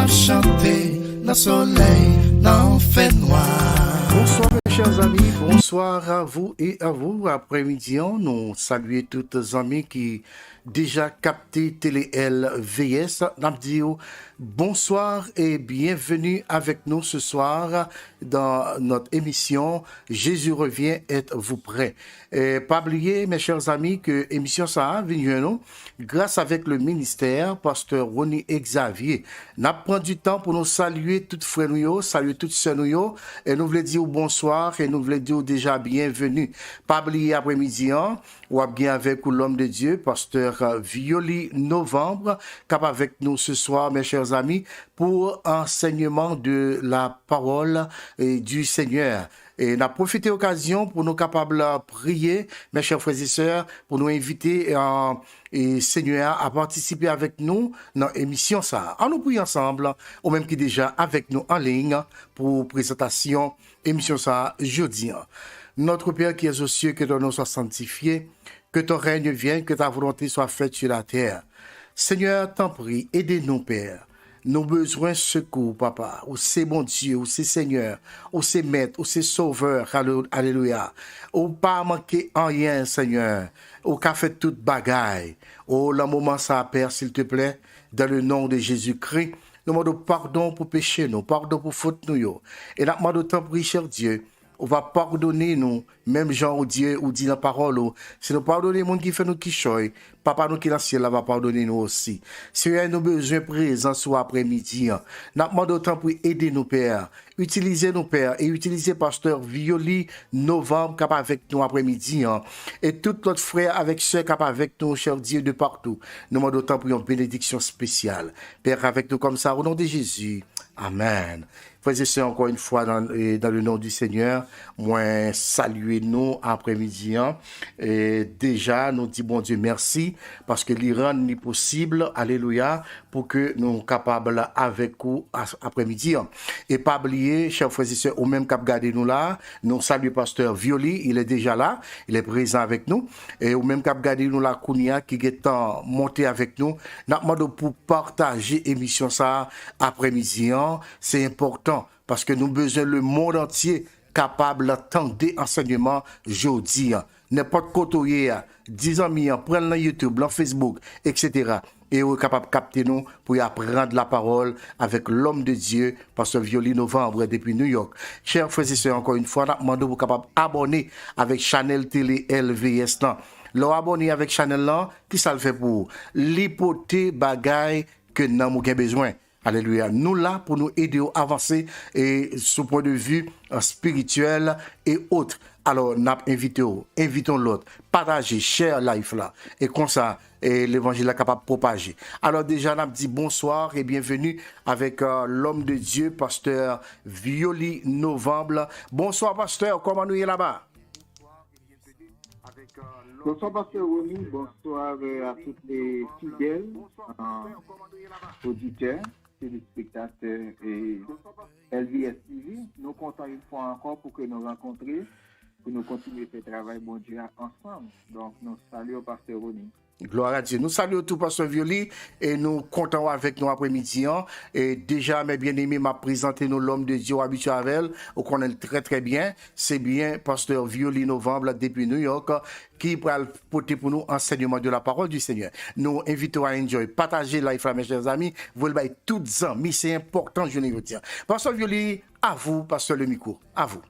m'a chanté, le soleil n'en fait noir. Bonsoir mes chers amis, bonsoir à vous et à vous. Après-midi, nous saluons tous les amis qui déjà capté Télé LVS. Nous disons bonsoir et bienvenue avec nous ce soir dans notre émission Jésus revient, êtes-vous prêts? Et pas oublier mes chers amis que émission ça vient nous grâce avec le ministère pasteur Ronnie Xavier. N'a pris du temps pour nous saluer toutes frères nous, saluer toutes sœurs nous et nous voulons dire bonsoir et nous voulons dire déjà bienvenue. Pas oublier après-midi ou bien avec l'homme de Dieu pasteur Violi Novembre cap avec nous ce soir mes chers amis pour enseignement de la parole du Seigneur. Et on a profité de l'occasion pour nous capables de prier, mes chers frères et sœurs, pour nous inviter et Seigneur à participer avec nous dans l'émission ça. On nous prie ensemble, ou même qui déjà avec nous en ligne pour présentation émission ça jeudi. Notre Père qui es aux cieux, que ton nom soit sanctifié, que ton règne vienne, que ta volonté soit faite sur la terre. Seigneur, t'en prie, aidez-nous, Père. Nos besoins secours, papa. Ou c'est bon Dieu, ou c'est Seigneur, ou c'est Maître, ou c'est Sauveur. Alléluia. Ou pas manquer en rien, Seigneur. Ou qu'a fait toute bagaille. Oh, le moment ça, Père, s'il te plaît, dans le nom de Jésus-Christ, nous demandons pardon pour péché, nous, pardon pour faute, nous. Et nous demandons tant prie, cher Dieu. On va pardonner nous, même Jean ou Dieu ou dit la parole, si nous pardonnons les gens qui fait nous qui choy, papa nous qui est dans le ciel va pardonner nous aussi. Si nous avons besoin présent ce après-midi, nous demandons autant pour aider nos pères, utiliser nos pères et utiliser pasteur Violi Novembre cap avec nous après-midi, et tout notre frère avec soeur cap avec nous, cher Dieu de partout. Nous demandons autant pour une bénédiction spéciale. Père avec nous comme ça, au nom de Jésus. Amen. Frères et sœurs, encore une fois, dans le nom du Seigneur, moi, saluez-nous après-midi. Et déjà, nous disons, bon Dieu, merci, parce que l'Iran n'est possible, alléluia, pour que nous soyons capables avec vous après-midi. Et pas oublier, chers frères et sœurs, au même cap garder nous là, nous saluons pasteur Violi, il est déjà là, il est présent avec nous. Et au même cap garder nous là, Kounia, qui est monté avec nous, nous demandons pour partager l'émission ça après-midi. C'est important parce que nous avons besoin le monde entier capable d'attendre des enseignements jeudi. N'importe côté, 10 amis, prendre YouTube, dans Facebook, etc. Et vous êtes capable de capter nous pour apprendre la parole avec l'homme de Dieu, pasteur Violi Novembre depuis New York. Chers frères et sœurs, encore une fois, nous demandons vous capable d'abonner avec Channel Télé LVS. Leur abonner avec Channel là, qui ça le fait pour l'hypothèse bagaille que nous avons besoin. Alléluia. Nous là pour nous aider à avancer et ce point de vue spirituel et autres. Alors, nous invitons l'autre, partagez, share life là. Et comme ça, l'évangile est capable de propager. Alors déjà, nous dit bonsoir et bienvenue avec l'homme de Dieu, pasteur Violi Novembre. Bonsoir, pasteur, comment nous y est là-bas? Bonsoir, pasteur Ronnie, bonsoir à tous les fidèles auditeurs, téléspectateurs et LVS TV. Nous comptons une fois encore pour que nous rencontrions, pour nous continuer ce travail bon Dieu ensemble. Donc, nous saluons pasteur Ronnie. Gloire à Dieu. Nous saluons tout pasteur Violi et nous comptons avec nous après-midi. Et déjà, mes bien-aimés, m'a présenté nous l'homme de Dieu habitué avec elle. On connaît très très bien. C'est bien pasteur Violi Novembre depuis New York qui va porter pour nous enseignement de la parole du Seigneur. Nous invitons à enjoy, partager live, mes chers amis. Vous le voyez toutes les amis. C'est important, je ne vous dire. Pasteur Violi, à vous, pasteur le micro. À vous.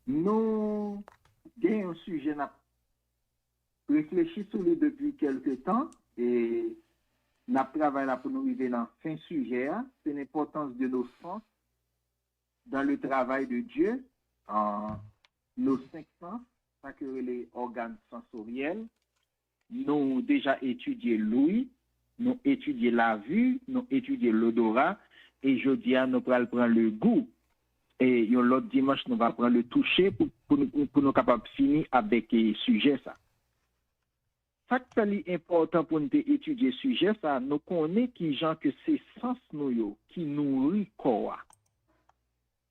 Nous avons un sujet réfléchi sur lui depuis quelques temps et nous travaillons pour nous arriver dans le fin sujet. C'est l'importance de nos sens dans le travail de Dieu, nos 5 sens, ça que les organes sensoriels. Nous avons déjà étudié l'ouïe, nous étudié la vue, nous étudié l'odorat et jeudi nous allons prendre le goût. Et l'autre dimanche, nous allons prendre le toucher pour nous capables de finir avec le sujet. Ça qui est important pour nous étudier le sujet, ça, nous connaissons qui gens que c'est sens nous qui nourrit corps.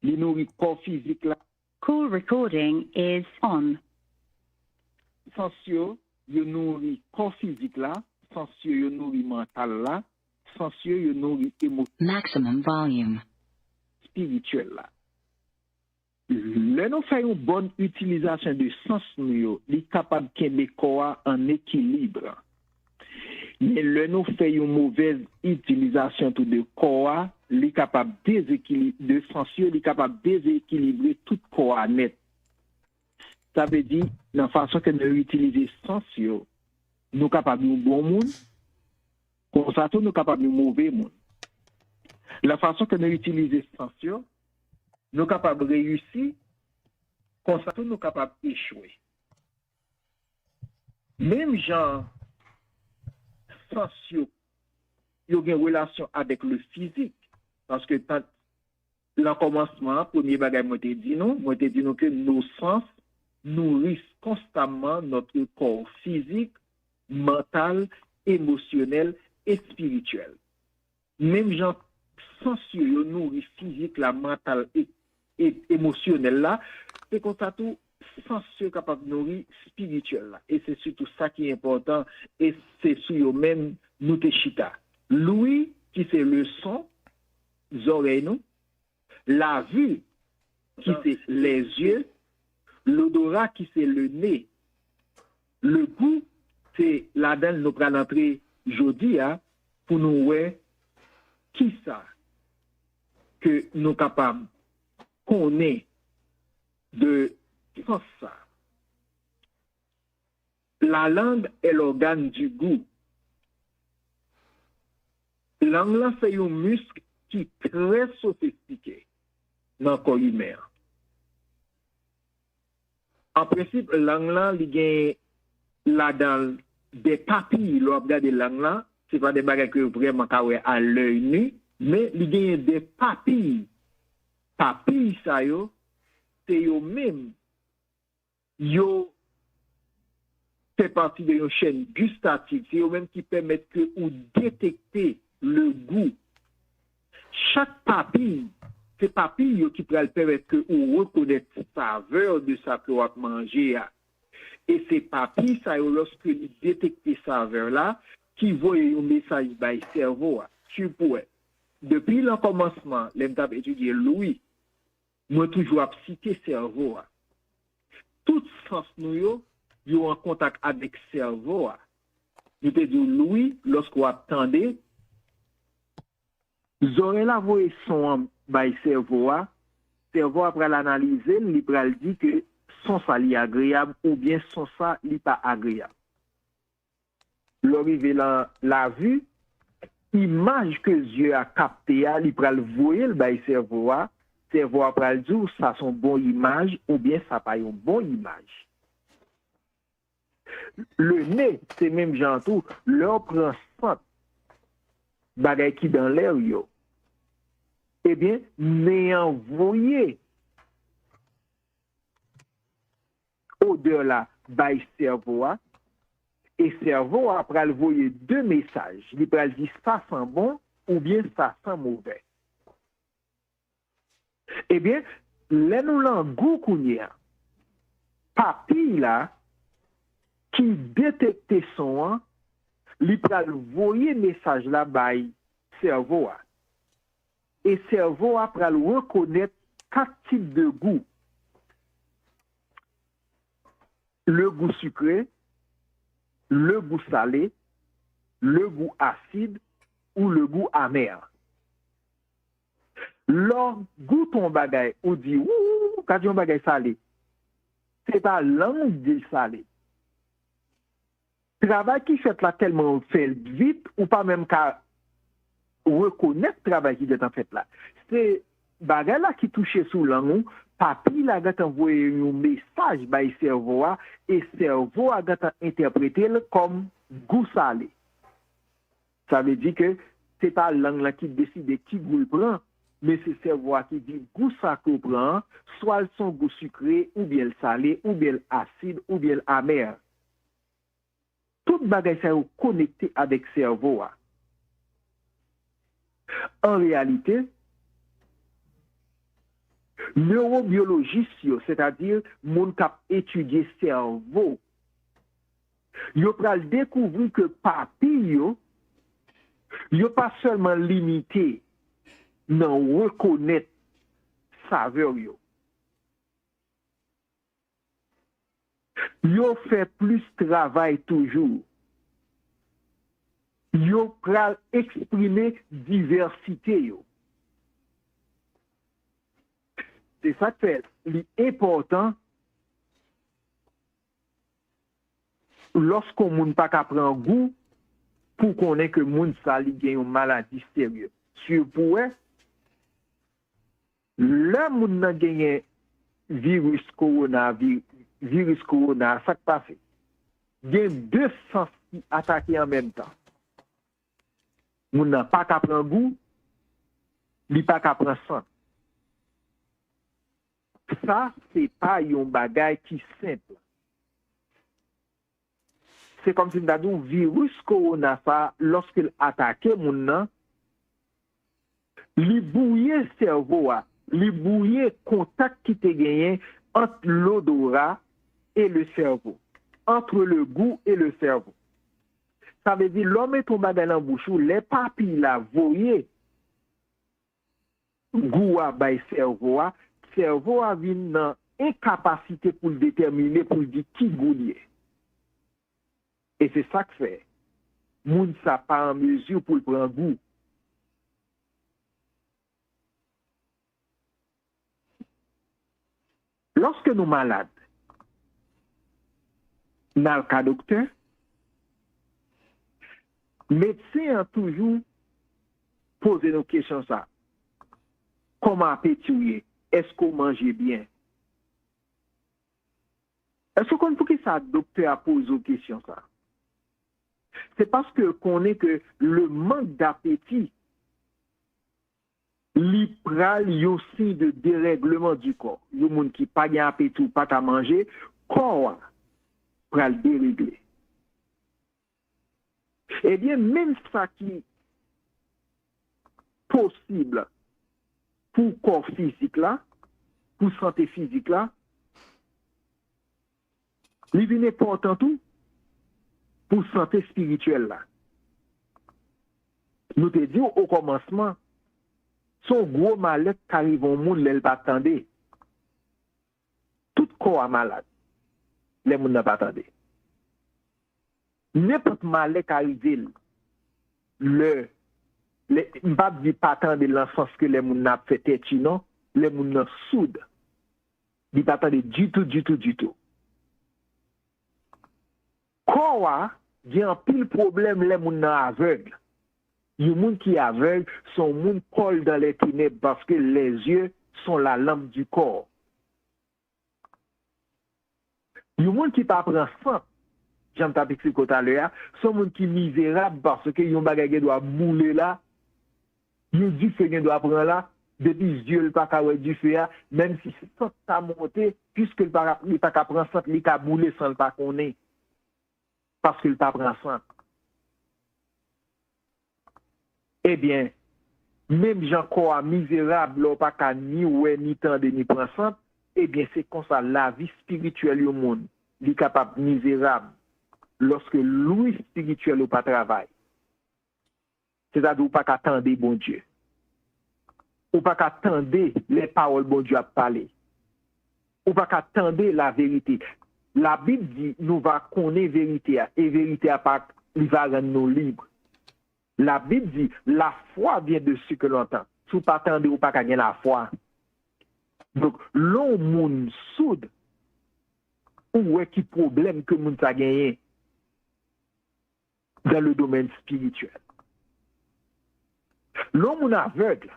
Les nourrit corps physique là. Call recording is on. Sens yo nourrit corps physique là, sens yo nourrit mental là, sens yo nourri émotion Maximum volume. spirituelle là. Le nous fait une bonne utilisation de sens nous, il est capable de corps en équilibre. Mais le nous fait une mauvaise utilisation tout de corps, il est capable de sens, il est capable de déséquilibrer tout corps net. Ça veut dire, la façon que nous utilisons sens, nous sommes capables de bon monde, comme ça, nous sommes capables de mauvais monde. La façon que nous utilisons sens, nous sommes capables de réussir, comme ça, nous sommes capables d'échouer. Même genre, sens, il y a une relation avec le physique. Parce que dans le commencement, premier bagage, moi, te dit nous que nos sens nourrissent constamment notre corps physique, mental, émotionnel et spirituel. Même gens sensueux nourrit physique, la mental et émotionnel là, c'est comme ça tout sensueux capable de nourrir spirituel là. Et c'est surtout ça qui est important et c'est sur eux même nous te chita. L'ouïe qui c'est le son, les oreilles nous, la vue qui c'est les yeux, l'odorat qui c'est le nez, le goût c'est là-dedans nous prenons l'entrée jeudi pour nous voir qui ça que nous capables qu'on est de ça. La langue est l'organe du goût. La langue là c'est un muscle qui est très sophistiqué dans le corps humain. En principe, la langue là, il y a là-dedans des papilles, l'on regarde la langue là, c'est pas des bagages que vraiment à l'œil nu, mais il y a des papilles. Papilles, ça yo, c'est yo même. Yo fait partie de une chaîne gustative, c'est eux même qui permettent que vous détecter le goût. Chaque papille, c'est papille qui peut permettre que vous reconnaissez la saveur de ça que vous mangez. Et ces papilles, ça lorsque vous détectez cette saveur là, qui voit un message par le cerveau. Depuis le commencement, l'emtap étudié Louis, moi toujours cité cerveau. Tout sens nous yo en contact avec cerveau. Je te dis Louis, lorsque vous attendez, vous aurez la voix son by cerveau après l'analyser, il va dire que son ça li agréable ou bien son ça li pas agréable. L'arrivée la vue, image que Dieu a capté, il va le voir le by cerveau après le dire ça son bon image ou bien ça pas une bonne image. Le nez, c'est même genre tout, leur prend sang bagay qui dans l'air yo. Eh bien, n'est envoyé odeur là by cerveau et cerveau après le voyer deux messages. Il peut dire ça sent bon ou bien ça sent mauvais. Eh bien, là nous l'en goût kounya. Papille là qui détecte son il peut voyer message là by cerveau. Et cerveau après le reconnaître quatre types de goût. Le goût sucré, le goût salé, le goût acide ou le goût amer. Lors goût ton bagay ou dit ouh quand on bagay salé. C'est pas langue de salé. Travail qui fait là tellement fait vite ou pas même qu'à reconnaître le travail qui est en fait là. C'est bagay là qui touche sous langue, papi la gâte envoyé un message by cerveau et cerveau a gâte interprété comme goût salé. Ça veut dire que c'est pas langue là qui décide qui goût le prend, mais c'est cerveau qui dit goût ça qu'on prend, soit son goût sucré ou bien le salé ou bien acide ou bien amer. Tout bagay ça est connecté avec cerveau. En réalité, neurobiologistes, c'est-à-dire moun k'ap étudier cerveau, yo pral découvrir que papille yo pas seulement limité dans reconnaître saveur yo. Yo fait plus travail toujours. Yo pral exprimer diversité yo. C'est ça que fait l'important lorsqu'on moun pas ka prend goût pour connaître que moun sa li gen une maladie sérieuse. Sur pour le moun nan gen virus corona, ça qui passe. Il y a 200 qui attaquent en même temps. Moun nan pas ka prend goût, li pas ka prend sang. Ça, c'est pas un bagage qui simple. C'est comme si nous avons un virus corona, lorsqu'il attaque moun nan, li bouye cerveau, li bouye contact qui te gagné entre l'odorat et le cerveau, entre le goût et le cerveau. Ça veut dire l'homme est tombé dans la bouche, les papilles la voyez goût à bay cerveau a une incapacité pour le déterminer, pour le dire qui goût lié. Et c'est ça que fait. Moun sa pas en mesure pour le prendre goût. Lorsque nous malades, dans le cas docteur, médecin a toujours posé nos questions ça. Comment appétit? Est-ce qu'on mange bien? Est-ce qu'on peut que ça docteur a posé aux questions ça? C'est parce que qu'on est que le manque d'appétit li pral yo signe de dérèglement du corps. Yo moun qui pas gen appétit ou pas à manger, corps pral dérégler. Eh bien, même ça qui possible pour corps physique là, pour santé physique là, li vient important tout pour santé spirituelle là. Nous te dit au commencement, son gros mal-être qui arrive au monde, l'elle pas attendre. Tout corps malade, les monde n'a pas attendre. N'importe mal-être qui arrive, pas dit pas attendre dans le sens que les monde n'a fait tête, non, les monde n'a soude. Dit pas attendre du tout. Corps, il y a un pile problème, les monde n'a aveugle. Les gens qui aveuglent sont les gens qui collent dans les ténèbres parce que les yeux sont la lampe du corps. Les gens qui ne prennent pas sang, j'en ai expliqué tout à l'heure, sont les gens qui sont misérables parce que les gens doivent mouler là, les du feu doivent prendre là, depuis Dieu ne peut pas du feu, même si ça monté, puisque il ne peut pas prendre sang, il peut mouler sans le pas connaître. Parce qu'il ne peut pas prendre sang. Eh bien, même gens quoi misérable, pas qu'à ni ouais, ni tendre, ni prendre, eh bien, c'est comme ça, la vie spirituelle au monde, il est capable misérable lorsque lui spirituel ou pas travail. C'est-à-dire, ou pas qu'attendre bon Dieu. Ou pas qu'attendre les paroles bon Dieu à parler. Ou pas qu'attendre la vérité. La Bible dit, nous va connaître vérité, et vérité à part, il va rendre nous libres. La Bible dit, la foi vient de ce que l'on entend. Si vous pas attendez ou pas gagner la foi. Donc, l'on moun soude, ou est qui problème que moun a gagné dans le domaine spirituel. L'on moun aveugle,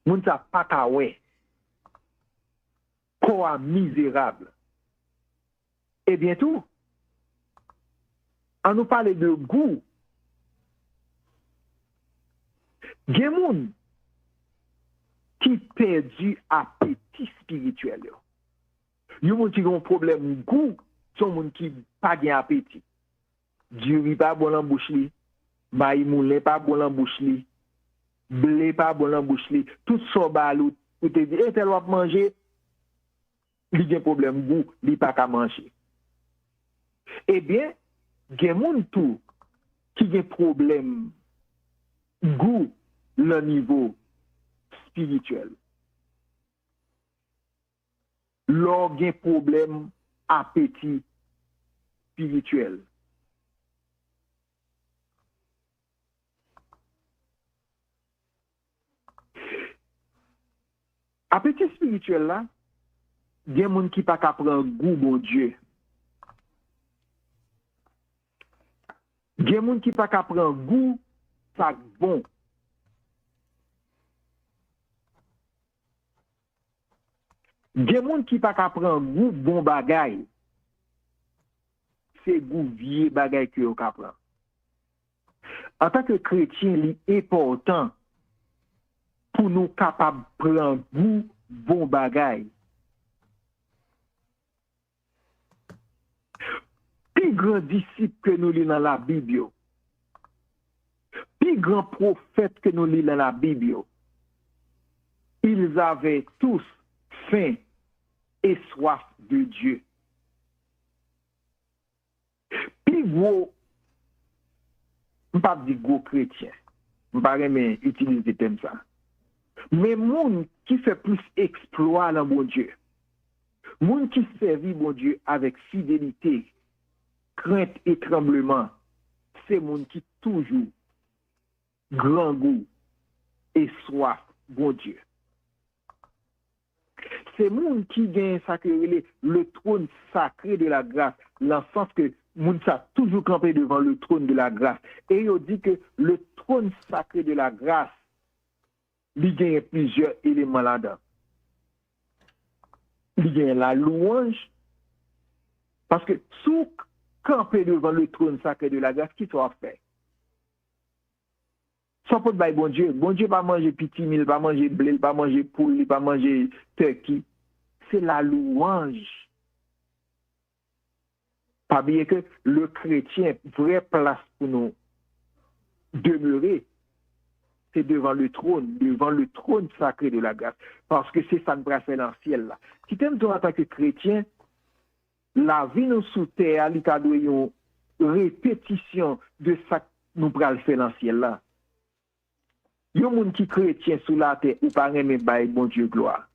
moun sa pas kawé, quoi misérable. Et bientôt, on nous parle de goût. Il y a des gens qui perdu appétit spirituel. Il y a des gens qui ont un problème de goût, sont des gens qui n'ont pas d'appétit. Du riz pas bon en bouche, maïs moulin pas bon en bouche, blé pas bon en bouche, tout ça balou, ou te dit, tel va manger, il y a un problème de goût, il pas qu'à manger. Eh bien, il y a des gens qui a un problème goût le niveau spirituel. Lors un problème appétit spirituel. Appétit spirituel là, il y a des gens qui ne peuvent pas prendre goût bon Dieu. Il y a des gens qui ne peuvent pas prendre goût ça bon. Il y a des gens qui ne peuvent pas prendre goût bon bagay. C'est goût vieux bagay que vous prend. En tant que chrétien, il est important pour nous capables de prendre goût bon bagay. Plus grand disciple que nous lisons dans la Bible, plus grand prophète que nous lisons dans la Bible, ils avaient tous faim et soif de Dieu. Plus gros, je ne pas dire gros chrétien, je ne pas utiliser des termes ça. Mais moun qui fait plus exploit dans mon Dieu, moun qui servit mon Dieu avec fidélité, crainte et tremblement, c'est moun qui toujours grand goût et soif bon Dieu. C'est moun qui gagne sacré le trône sacré de la grâce, dans le sens que moun sa toujours campé devant le trône de la grâce. Et il dit que le trône sacré de la grâce, il y a plusieurs éléments là-dedans. Il y a la louange, parce que sous camper devant le trône sacré de la grâce, qui soit fait? Sans pas de bon Dieu. Bon Dieu pas manger petit mille, pas manger blé, pas manger poule, pas manger turkey. C'est la louange. Pas bien que le chrétien, vraie place pour nous demeurer, c'est devant le trône sacré de la grâce. Parce que c'est ça nous fait dans le ciel là. Si tu aimes toi en tant que chrétien, la vie nous sous terre, il y a une répétition de ça que nous pral faire dans le ciel là. Il y a des gens qui chrétien sous la terre ou pas aimer bail bon Dieu gloire.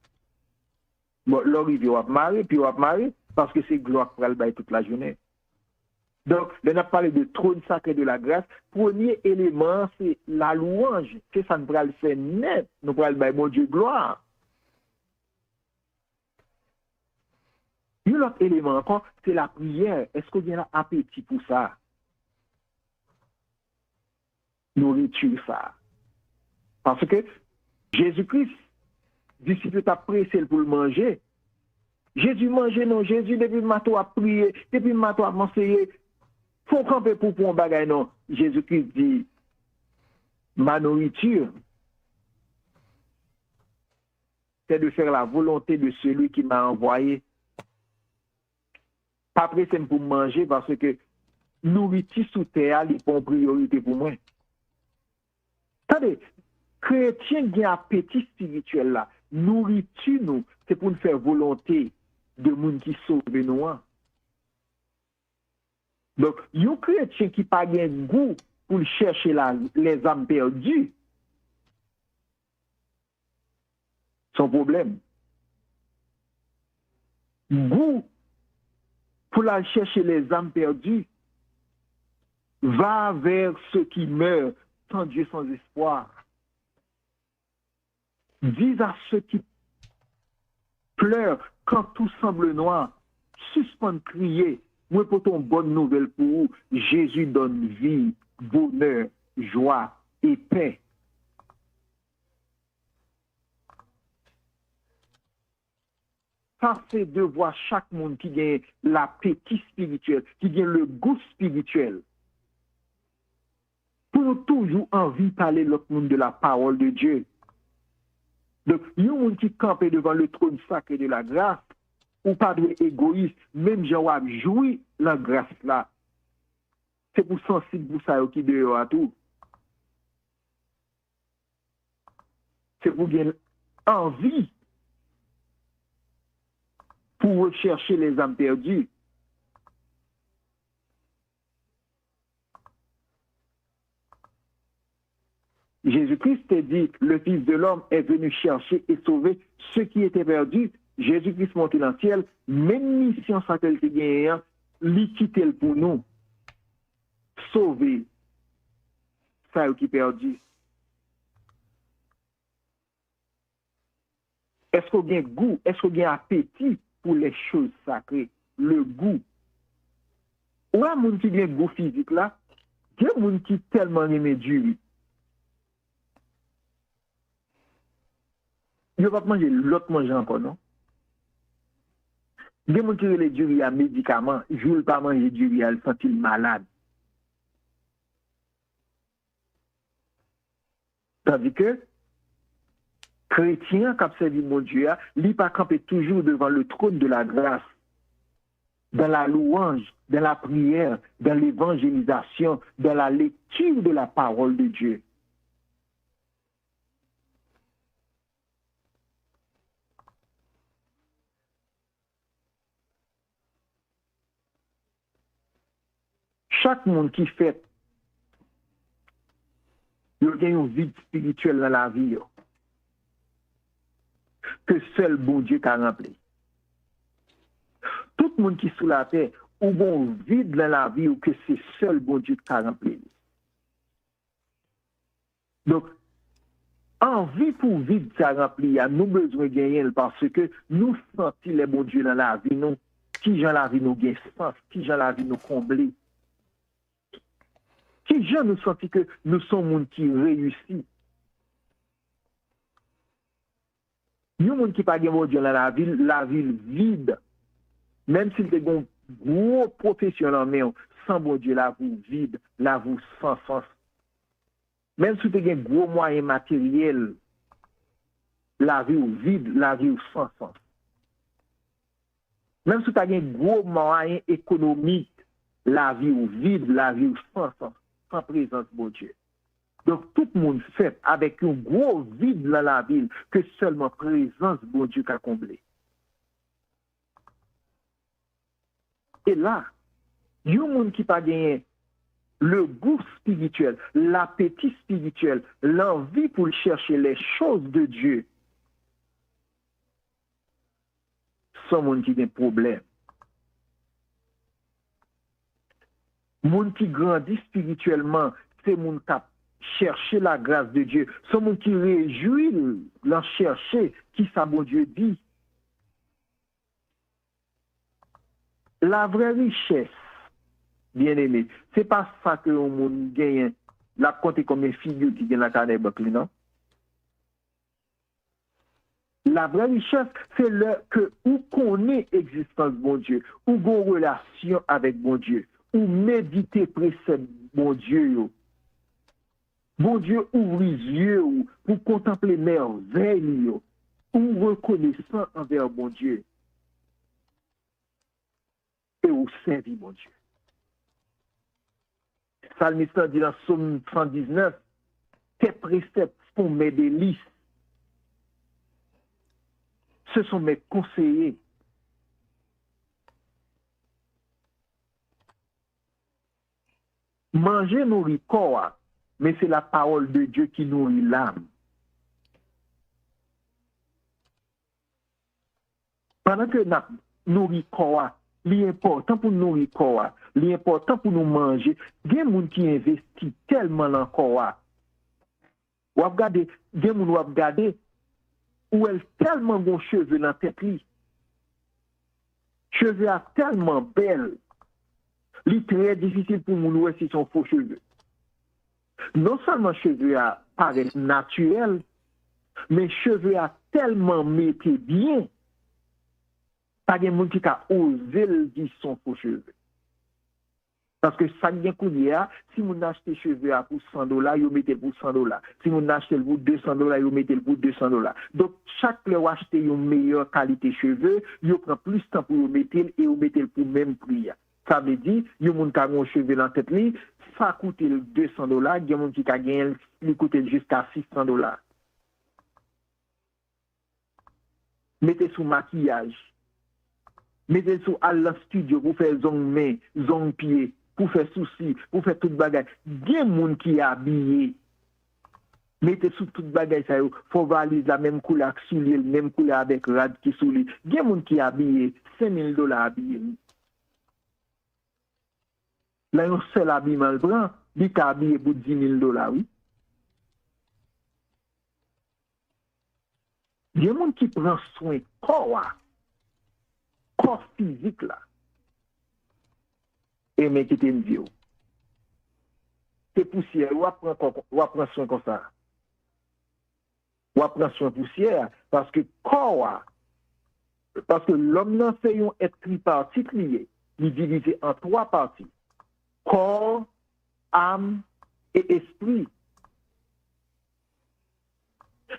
Bon, l'arrivée va marier puis va marier parce que c'est gloire pour le bail toute la journée. Donc, on a parlé de trône sacré de la grâce. Premier élément, c'est la louange. C'est ça nous va le faire net. Nous va le bail bon Dieu gloire. L'autre élément encore, c'est la prière. Est-ce qu'on a appétit pour ça? Nourriture ça. Parce que Jésus-Christ, disciple t'a pressé pour le manger. Jésus mangeait non, Jésus depuis le matin a prié, depuis le matin a conseillé. Faut camper pour un bagay non. Jésus-Christ dit, ma nourriture, c'est de faire la volonté de celui qui m'a envoyé. Pas pressé pour manger parce que nourriture sous terre, il est en priorité pour moi. Attendez, chrétien qui a appétit spirituel là, nourriture nous, c'est pour nous faire volonté de monde qui sauve nous. Donc, un chrétien qui n'a pas de goût pour chercher les âmes perdues, son problème. Goût pour la chercher les âmes perdues, va vers ceux qui meurent sans Dieu, sans espoir. Dis à ceux qui pleurent quand tout semble noir, suspendent crier. Moi, pour ton bonne nouvelle pour vous, Jésus donne vie, bonheur, joie et paix. Ça, c'est de voir chaque monde qui gagne l'appétit spirituel, qui gagne le goût spirituel. Pour toujours envie de parler l'autre monde de la parole de Dieu. Donc, il y a un monde qui campe devant le trône sacré de la grâce, ou pas de égoïste, même Jean a joui la grâce là. C'est pour sensible pour ça qui dehors à tout. C'est pour gagner envie pour rechercher les âmes perdues. Jésus-Christ a dit, le Fils de l'homme est venu chercher et sauver ceux qui étaient perdus. Jésus-Christ monté dans le ciel, même mission ça qu'elle te gagne, li quitter pour nous. Sauver ça qui est perdu. Est-ce qu'on a un goût, est-ce qu'on a un appétit pour les choses sacrées? Le goût. Ou un monde qui a un goût physique là, il y a un monde qui tellement aimé Dieu. Il ne va pas manger l'autre manger encore, non? Il y a des gens qui ont les Dieu à médicaments, ils ne veulent pas manger Dieu, ils se sentent malades. Tandis que, chrétien qui a servi mon Dieu, il ne pas camper toujours devant le trône de la grâce, dans la louange, dans la prière, dans l'évangélisation, dans la lecture de la parole de Dieu. Chaque monde qui fait, il y a une vie spirituelle dans la vie que seul bon Dieu a rempli. Tout le monde qui est sous la terre, ou bon vide dans la vie, ou que c'est seul bon Dieu qui a rempli. Donc, envie pour vide qui a rempli, nous besoin de gagner parce que nous sentons les bons dieux dans la vie, nous, qui dans la vie nous gagne sens, qui dans la vie nous combler. Qui gens nous sentons que nous sommes monde qui réussit. Nous, monde qui pas de Dieu dans la ville vide. Même s'il y a un gros professionnel en main, sans bon Dieu, la vie vide, la vie sans sens. Même si tu as un gros moyen matériel, la vie vide, la vie sans sens. Même si tu as un gros moyen économique, la vie vide, la vie sans sens, sans présence de bon Dieu. Donc tout le monde fait avec un gros vide dans la ville que seulement présence de bon Dieu qu'a comblé. Et là, il y a un monde qui n'a pas gagné le goût spirituel, l'appétit spirituel, l'envie pour chercher les choses de Dieu. Sans monde qui a des problèmes. Monde qui grandit spirituellement, c'est monde qui a cherché la grâce de Dieu. C'est monde qui réjouit l'en chercher, qui ça bon Dieu dit. La vraie richesse, bien aimé, c'est pas ça que le monde gagne, la compte comme une figure qui gagne la carrière, non? La vraie richesse, c'est le que ou connaît l'existence de bon Dieu, ou une relation avec bon Dieu, ou méditer précepte bon Dieu. Bon Dieu ouvre les yeux pour contempler merveilles, ou reconnaissant envers bon Dieu. Et au servir mon Dieu. Psalmiste dit dans Psaume 119, tes préceptes font mes délices. Ce sont mes conseillers. Manger nourrit corps, mais c'est la parole de Dieu qui nourrit l'âme. Pendant que nous nourrit corps, l'important pour nous nourrir corps, l'important pour nous manger, il y a des gens qui investissent tellement dans le corps. Ou regardez, il y a des gens qui regardent où elle tellement bon cheveux dans la tête. Cheveux tellement belle. C'est très difficile pour nous voir si sont faux cheveux. Non seulement cheveux paraissent naturels, mais cheveux tellement mété bien. Pas de gens qui a osé le dire son faux cheveux. Parce que ça vient courir, si vous achetez cheveux pour $100, vous mettez pour $100. Si vous achetez pour $200, vous mettez pour $200. Donc, chaque fois que vous achetez une meilleure qualité de cheveux, vous prenez plus de temps pour vous mettre et vous mettez pour le même prix. Ça veut dire, il y a des gens qui ont un cheveu dans la tête, ça coûte $200, il y a des gens qui ont gagné, il coûte jusqu'à $600. Mettez sous maquillage. Mettez sous à la studio pour faire zong main, zong pied, pour faire souci, pour faire toute bagarre. Il y a des gens qui sont habillés. Mettez sous toute bagaille ça yo, faut valise la même couleur que soulier, le même couleur avec rad qui soulier. Il y a monde qui habillé $5,000 habillé. Là un seul habillement le prend, il est habillé pour $10,000 oui. Il y a monde qui prend soin corps physique là. Et mais qui te dit c'est poussière, ou prend soin comme ça. Ou prend soin poussière parce que corps parce que l'homme nan c'est un être tripartite lié, il est divisé en 3 parties. Corps, âme et esprit.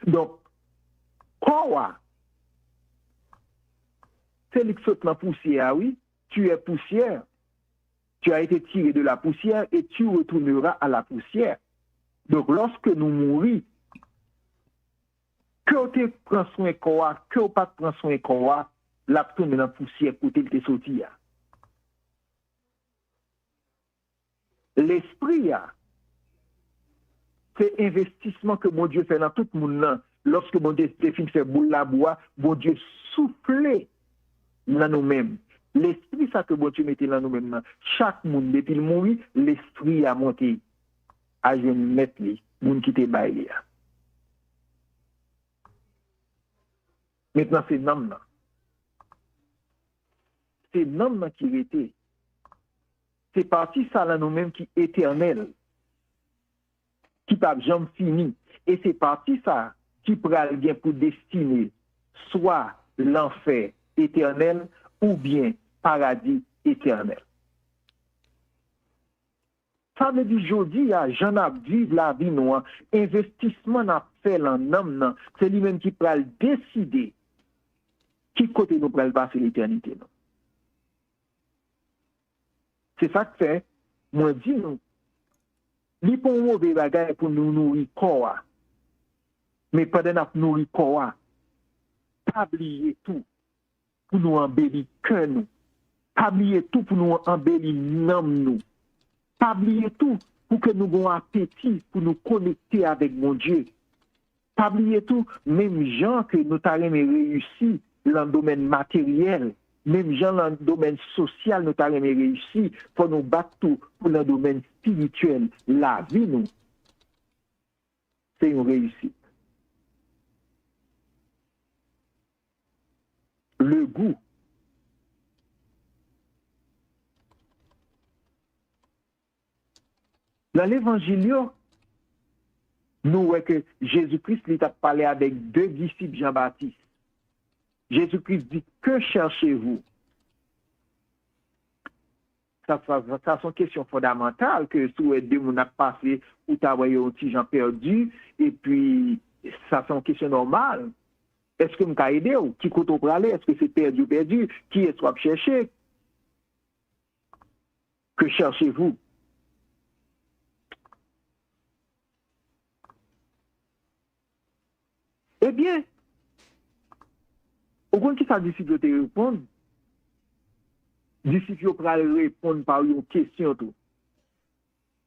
Donc corps c'est lui qui saute dans la poussière, oui. Tu es poussière. Tu as été tiré de la poussière et tu retourneras à la poussière. Donc, lorsque nous mourons, que tu prends soin de corps, que tu pas prends soin de corps, la tourne dans la poussière pour te sortir. L'esprit, c'est investissement que mon Dieu fait dans tout le monde. Lorsque mon Dieu fait boule la bois, mon Dieu souffle dans nous-mêmes. L'esprit, ça que bon Dieu mette dans nous-mêmes. Chaque monde, depuis le mourir, l'esprit a monté à jeune mettre les monde qui te baillé. Maintenant, c'est l'homme. C'est l'homme qui était. C'est parti ça là nous-mêmes qui est éternel. Qui n'a jamais fini. Et c'est parti ça qui pral bien pour destiner soit l'enfer éternel ou bien paradis éternel. Ça veut dire aujourd'hui, j'en ai vivre la vie noire, investissement n'a fait l'en homme, c'est lui-même qui peut décider qui côté nous peut passer l'éternité. C'est ça que fait, moi dis nous, li pour un mauvais bagage pour nous nourrir corps, mais pendant nous nourrir corps, pas oublier tout pour nous embellir cœur nous. Pas oublier tout pour nous embellir l'âme nous. Pas oublier tout pour que nous ayons appétit pour nous connecter avec mon Dieu. Pas oublier tout, même gens que nous avons réussi dans le domaine matériel, même gens dans le domaine social, nous avons réussi pour nous battre tout pour le domaine spirituel. La vie, nous, c'est une réussite. Le goût. Dans l'évangile, nous voyons que Jésus-Christ a parlé avec 2 disciples Jean-Baptiste. Jésus-Christ dit, que cherchez-vous? Ça c'est une question fondamentale que si vous êtes on a passé ou tu as envoyé un petit Jean perdu, et puis ça c'est une question normale. Est-ce que vous pouvez aider ou qui côté pour aller? Est-ce que c'est perdu ou perdu? Qui est-ce qu'on chercher? Que cherchez-vous? Eh bien, au compte qui ça disciple te répondre, disciple pour répondre par une question tout.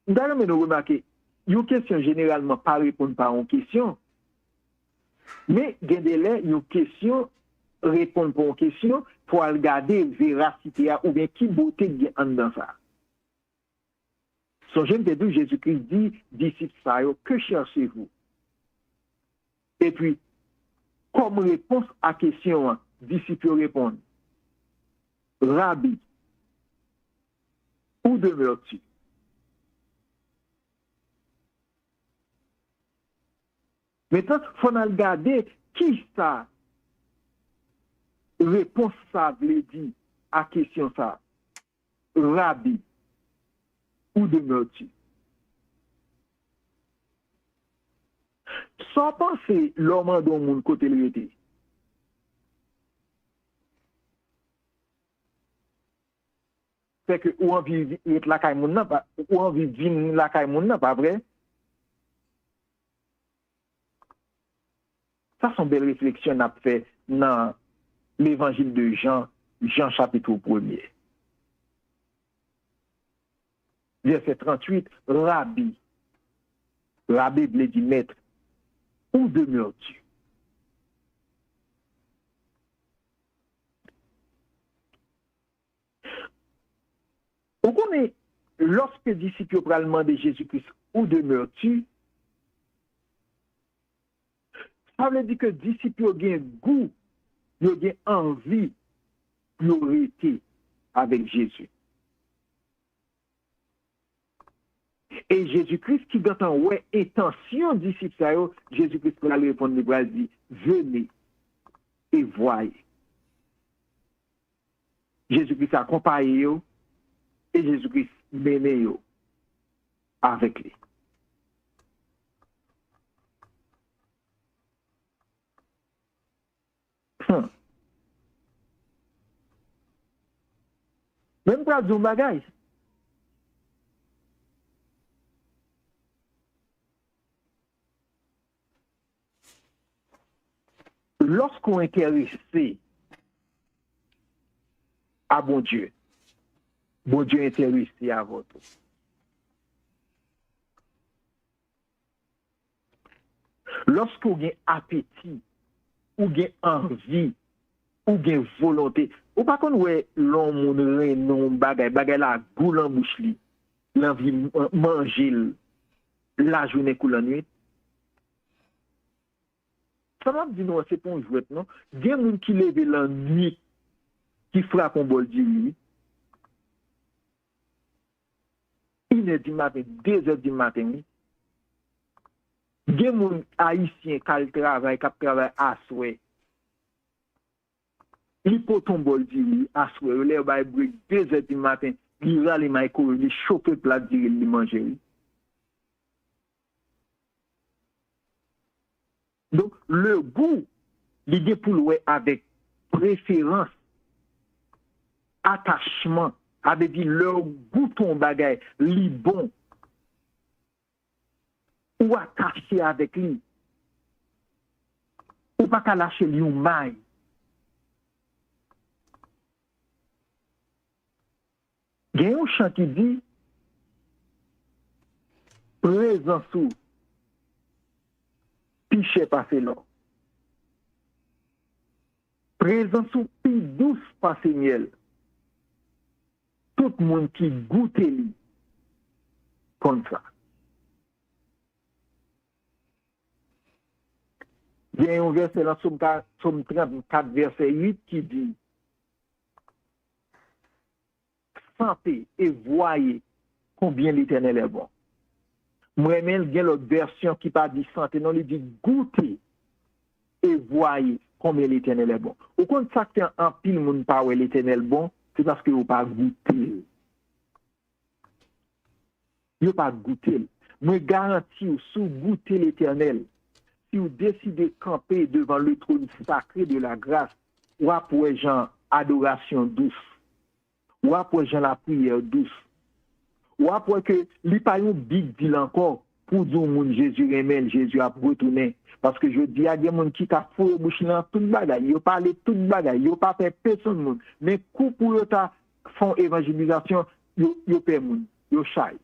Nous avons remarqué, une question généralement pas répondre par une question. Mais, il y a une question, répondre pour une question, pour regarder véracité ou bien qui beauté dans ça. Son jeune début, Jésus-Christ dit, disciples, que cherchez-vous? Et puis, comme réponse à la question, disciples répondent, Rabbi, où demeures-tu? Maintenant, il faut regarder qui ça réponse ça veut dire à la question ça. Rabbi, où demeures-tu? Sans penser l'homme dans mon côté le était. C'est que ou envie être la caille moun pas ou envie vivre la caille moun pas vrai? Ça sont belles réflexions n'a fait dans l'évangile de Jean chapitre 1er. Verset 38, Rabbi veut dire maître. où demeures-tu? On connaît, lorsque les disciples ont demandé Jésus-Christ, où demeures-tu? Ça veut dire que les disciples ont un goût, ils ont envie, ils ont été avec Jésus. Et Jésus-Christ qui dans un ouais intention disciple, Jésus-Christ va lui répondre, il va dire, venez et voyez. Jésus-Christ accompagne eux et Jésus-Christ mène eux avec lui. Même pas de bagage. Lorsqu'on est intéressé à bon Dieu est intéressé à votre. Lorsqu'on a appétit, ou a envie, ou a volonté, ou pas qu'on ouais l'homme non bagay la goût en bouche li, l'envie manger la journée ou la nuit. Ça m'a dit non, c'est pas un jouet, non? Il y a des gens qui lèvent la nuit, qui frappent un bol du 1h du matin, 2h du matin. Il y a des gens haïtiens qui travaillent à souhait. Il peut tomber bol du à souhait, il lève à 2h du matin, il râle les il chauffe le plat du il mange. Donc, le goût, l'idée pour louer avec préférence, attachement, avait dit le goût ton bagay, li bon, ou attaché avec lui, ou pas qu'à lâcher lui ou maille. Il y a un chant qui dit, présence ou, piché passé là. Présence ou pi douce passé miel. Tout le monde qui goûte lui comme ça. Il y a un verset dans Somme 34, verset 8 qui dit sentez et voyez combien l'Éternel est bon. Moi-même, il y a l'autre version qui pas dit santé, non, il dit goûtez et voyez combien l'Éternel est bon. Au compte ça que en pile monde pas ouais l'Éternel bon, c'est parce que vous pas goûté. Vous pas goûté. Moi garantis ou sous goûter l'Éternel. Si vous décidez de camper devant le trône sacré de la grâce, ou après Jean adoration douce, ou après Jean la prière douce, ou après que li pa yon big deal encore pour dire moun Jésus remel, Jésus a retourné. Parce que je dis à des gens qui t'a foué bouche dans tout bagay, yo parlé tout bagay, yo pas fait personne moun, mais coup pour yo ta font évangélisation, yo pè moun, yo shy.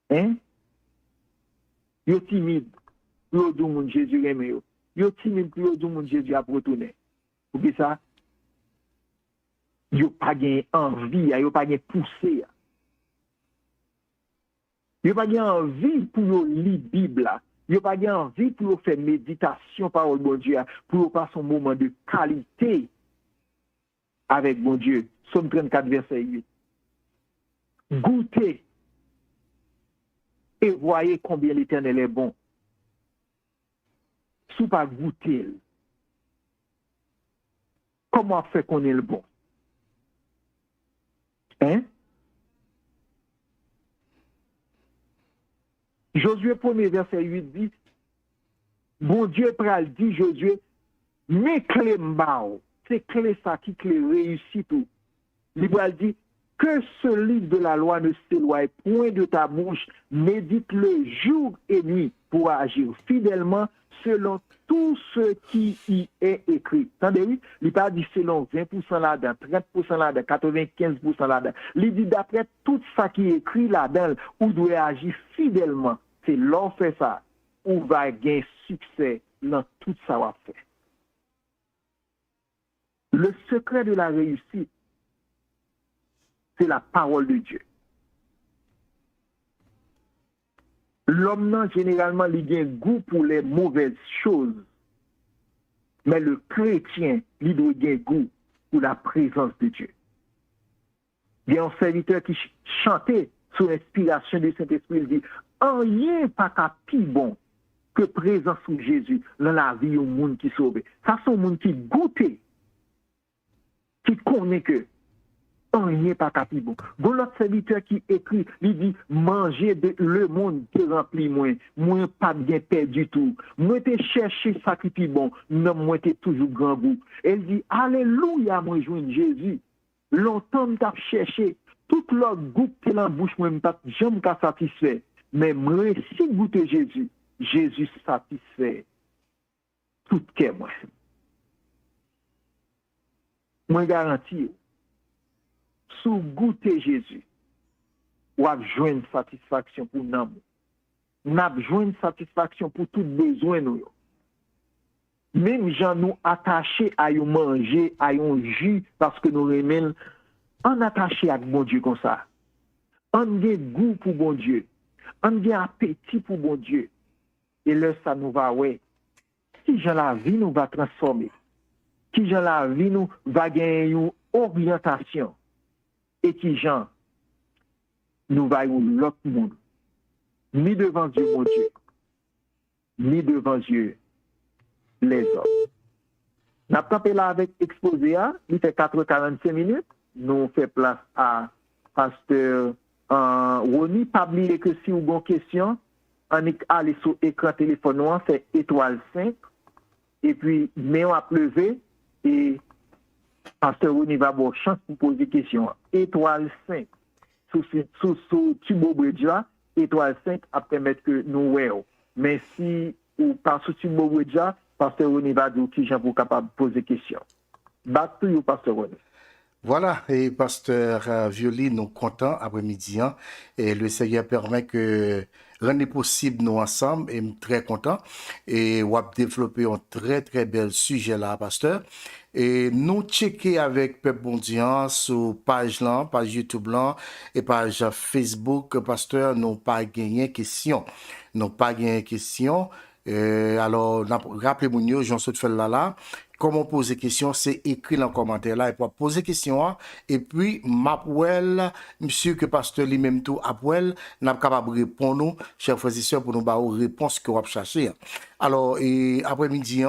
Hein? Yo timide, yo dit moun Jésus remel yo. Yo timide pour yo dit moun Jésus a retourné. Pour que ça yo pas gen envie, yo pas gen poussé. Yo pas envie pour lire la Bible. Yo pas envie pour faire méditation parole bon Dieu pour passer un moment de qualité avec bon Dieu. Somme 34 verset 8. Goûtez et voyez combien l'Éternel est bon. Si pas goûter, comment fait qu'on est le bon? Hein? Josué 1er verset 8 dit, bon Dieu pral dit Josué, mes clés m'bao, c'est clé ça qui clé réussit tout. Il pral dit, que ce livre de la loi ne s'éloigne point de ta bouche, médite-le jour et nuit pour agir fidèlement selon tout ce qui y est écrit. Attendez-vous? Il pas dit selon 20% là-dedans, 30% là-dedans, 95% là-dedans. Il dit d'après tout ça qui est écrit là-dedans, où doit agir fidèlement. C'est l'on fait ça. ou va gagner succès dans tout ça va faire. Le secret de la réussite, c'est la parole de Dieu. L'homme, non, généralement, il a un goût pour les mauvaises choses. Mais le chrétien, il doit avoir un goût pour la présence de Dieu. Il y a un serviteur qui chantait sous l'inspiration du Saint-Esprit, il dit, rien pas qu'à plus bon que présence de Jésus dans la vie au monde qui sauve. Ça, c'est un monde qui goûte, qui connaît que rien pas qu'à plus bon. Bon, l'autre serviteur qui écrit, il dit, manger de le monde qui remplit moi pas bien perdu du tout. Moi, t'ai cherché ça qui est bon, non, moi, t'ai toujours grand goût. Elle dit, alléluia, moi, joindre Jésus. Longtemps, m't'a cherché, tout l'autre goût qui est dans la bouche, moi, m't'a jamais satisfait. Mais moi, si goûter Jésus, Jésus satisfait tout que moi. Moi, garantis, sous goûter Jésus, ou a besoin de satisfaction pour nous. Nous avons besoin de satisfaction pour tout besoin nous. Même gens nous attachés à y manger, à y jus, parce que nous remen, on attaché à bon Dieu comme ça. On a goût pour bon Dieu. On a appétit pour bon Dieu. Et là, ça nous va, ouais. Si gens la vie nous va transformer. Si gens la vie nous va gagner une orientation. Et qui gens nous va où l'autre monde. Ni devant Dieu, mon Dieu. Ni devant Dieu, les hommes. Nous avons tapé là avec exposé, il fait 4h45 minutes. Nous faisons place à pasteur Rony. Pas oublier que si vous avez une question, on est allé sur l'écran téléphone, on fait étoile 5. Et puis, mais on a levé et pasteur Rony va avoir chance pour poser question. Étoile 5. Sous Thibaut Bredja, étoile 5 a permettre que nous voyons. Mais si ou pas sous Thibaut Bredja, pasteur Rony va dire qui j'en pour capable de poser question. Back to you, pasteur Rony. Voilà, et pasteur Violi, nous contents après-midi, hein, et le Seigneur permet que rien n'est possible nous ensemble, et très content, et on a développé un très très bel sujet là, pasteur, et nous checker avec Peuple Bondian sur page là, page YouTube là, et page Facebook, pasteur, nous pas gagné question, alors, rappelez-moi, j'en suis fait là, comment poser question, c'est écrit dans le commentaire là, et pour poser question, et puis, m'appelle, monsieur, que pasteur lui-même tout, appelle, n'a pas capable de répondre, chers frères et sœurs, pour nous avoir aux réponses que vous avez cherché. Alors, et après-midi,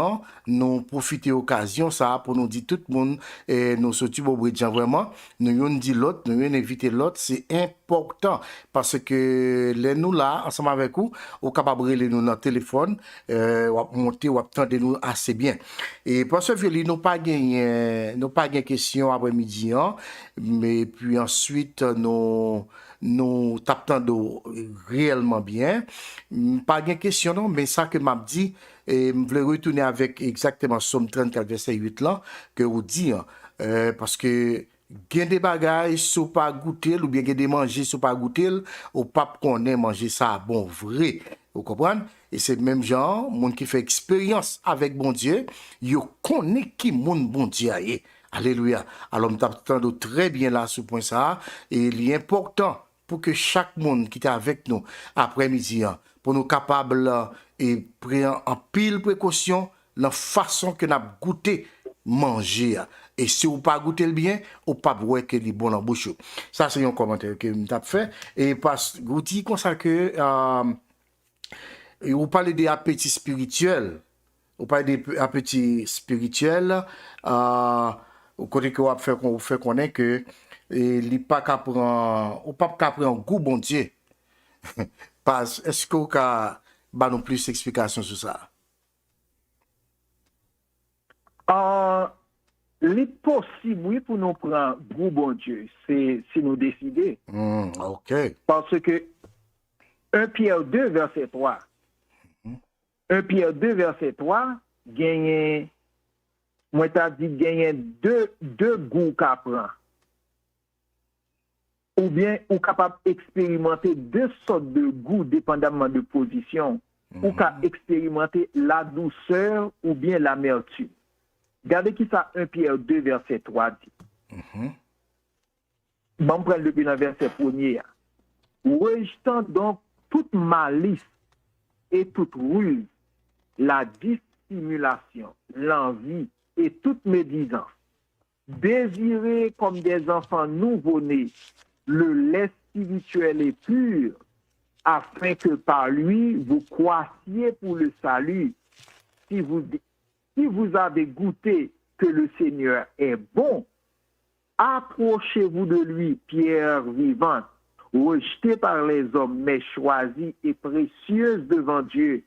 nous profitons de l'occasion, ça, pour nous dire tout le monde, et nous sommes au Bredjan vraiment, nous avons dit l'autre, nous avons invité l'autre, c'est important, parce que les nous là, ensemble avec vous, au capable de nous dans le téléphone, ou monter, ou attendre nous assez bien. Et pour ce fait, nous pas gagné question après-midi, mais puis ensuite, nous tapons réellement bien. Pas de question, non, mais ça que m'a dit, et je voulais retourner avec exactement Somme 34, verset 8 là, que vous dites, parce que il y a des bagages sous pas goûter, ou bien il y a des manger sous pas goûter, ou pas qu'on ait manger ça bon vrai. Vous comprenez? Et c'est le même genre, monde qui fait expérience avec bon Dieu, il connaît qui monde bon Dieu est. Alléluia. Alors, nous t'attendons très bien là, ce point ça, et il est important pour que chaque monde qui est avec nous après-midi, pour nous capables et prendre en pile précaution la façon que nous avons goûté manger. Et si vous pas goûter le bien, ou pas voir que est bon dans bouche. Ça c'est un commentaire que nous avons fait et parce vous dit comme ça que vous parlez des appétits spirituels. Vous parlez des appétits spirituels au côté que vous fait connaître que il pas qu'à prendre ou pas qu'à prendre goût bon Dieu. Parce est-ce que vous ka ba nous plus explication sur ça? Les possible, oui, pour nous prendre goût bon Dieu, c'est si nous décider. OK. Parce que 1 Pierre 2, verset 3. 1 Pierre 2, verset 3, gagne, moi t'as dit, gagne deux goûts qu'à prendre. Ou bien, ou capable d'expérimenter deux sortes de goûts dépendamment de position ou qu'à expérimenter la douceur ou bien l'amertume. Regardez qui ça 1 Pierre 2 verset 3 dit. Bon, prendre depuis le verset 1er. Rejetant donc toute malice et toute ruse, la dissimulation, l'envie et toute médisance. Désirez comme des enfants nouveau-nés le lait spirituel et pur, afin que par lui vous croissiez pour le salut. Si vous avez goûté que le Seigneur est bon, approchez-vous de lui, pierre vivante, rejetée par les hommes, mais choisie et précieuse devant Dieu.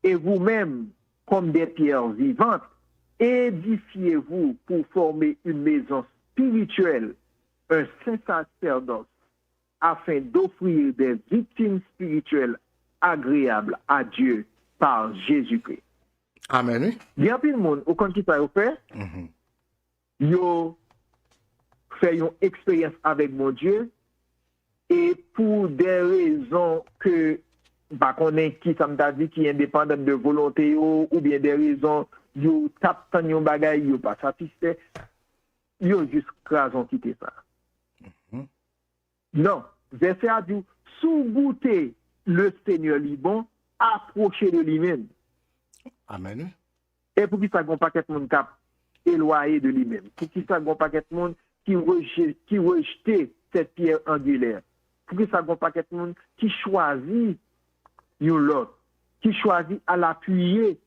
Et vous-même, comme des pierres vivantes, édifiez-vous pour former une maison spirituelle, un saint sacerdoce, afin d'offrir des victimes spirituelles agréables à Dieu par Jésus-Christ. Amen, oui. Il y a plus de monde, au compte qui ça fait, yo fait une expérience avec mon Dieu, et pour des raisons que, bah, qu'on est qui, ça m'a dit, qui est indépendante de volonté, ou bien des raisons, yo tape tant yon bagay, yo pas satisfait, yo juste raison quitter ça. Non, verset a dit, sous goûter le Seigneur libon, approchez de lui-même. Amen. Et pour qui ça gon paquet monde cap éloigné de lui-même. Pour qui ça gon paquet monde qui rejetait cette pierre angulaire. Pour qui ça gon paquet monde qui choisit yon l'autre, qui choisit à l'appuyer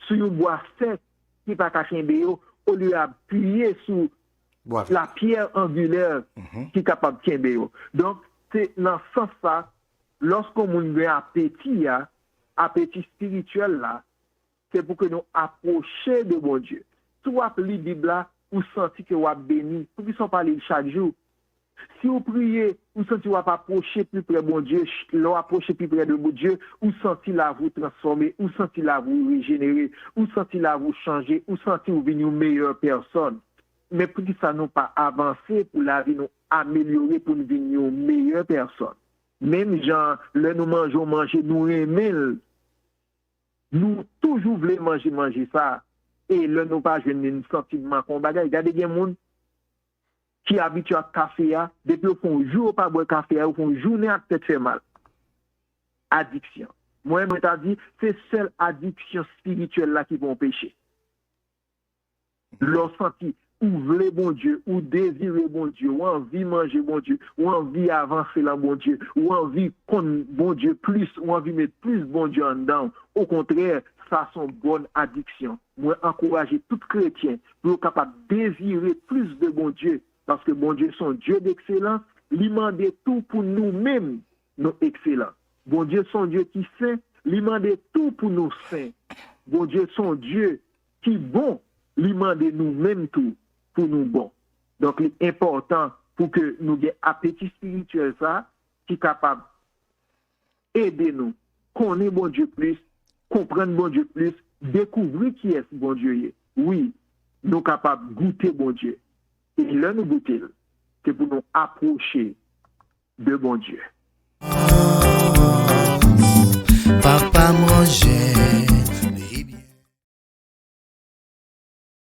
sur un bois sec qui pas cacher béo au lieu d'appuyer sur la pierre angulaire qui est capable de béo. Donc c'est dans ce sens ça, lorsqu'on moun a appétit spirituel là, c'est pour que nous approchions de mon Dieu. Si vous appelez la Bible là, vous sentez que vous êtes béni, pour qu'ils sont parlés chaque jour. Si vous priez, vous sentez que vous approchez plus près de mon Dieu, vous approchez plus près de mon Dieu, vous sentez là vous transformer, vous sentez là vous régénérer, vous sentez là vous changer, vous sentez vous devenir une meilleure personne. Mais pour que ça nous pas avancer, pour la vie nous améliorer, pour nous devenir une meilleure personne. Même gens, là nous manger, nous aimons. Nous toujours voulons manger ça. Et là nous pas jouer un sentiment qu'on bagaille. Regardez des gens qui habituent à café, depuis au fond jour pas boire café, au fond journée à tête fait mal. Addiction. Moi, je t'ai dit, c'est seule addiction spirituelle là qui vont pécher. Lorsqu'on ou voulez bon Dieu, ou désirez bon Dieu, ou envie manger bon Dieu, ou envie avancer là bon Dieu, ou envie connaître bon Dieu plus, ou envie mettre plus bon Dieu en dedans. Au contraire, ça sont bonnes addictions. Moi, encourager tout chrétien pour être capable de désirer plus de bon Dieu, parce que bon Dieu son Dieu d'excellence, lui demande tout pour nous-mêmes, nous excellents. Bon Dieu son Dieu qui saint, lui demande tout pour nous saints. Bon Dieu son Dieu qui bon, lui demande nous-mêmes tout pour nous bon. Donc, il est important pour que nous ayons appétit spirituel ça, qui est capable d'aider nous, connaître bon Dieu plus, comprendre bon Dieu plus, découvrir qui est bon Dieu. Oui, nous sommes capables de goûter bon Dieu. Et là, nous goûter, c'est pour nous approcher de bon Dieu. Papa manger.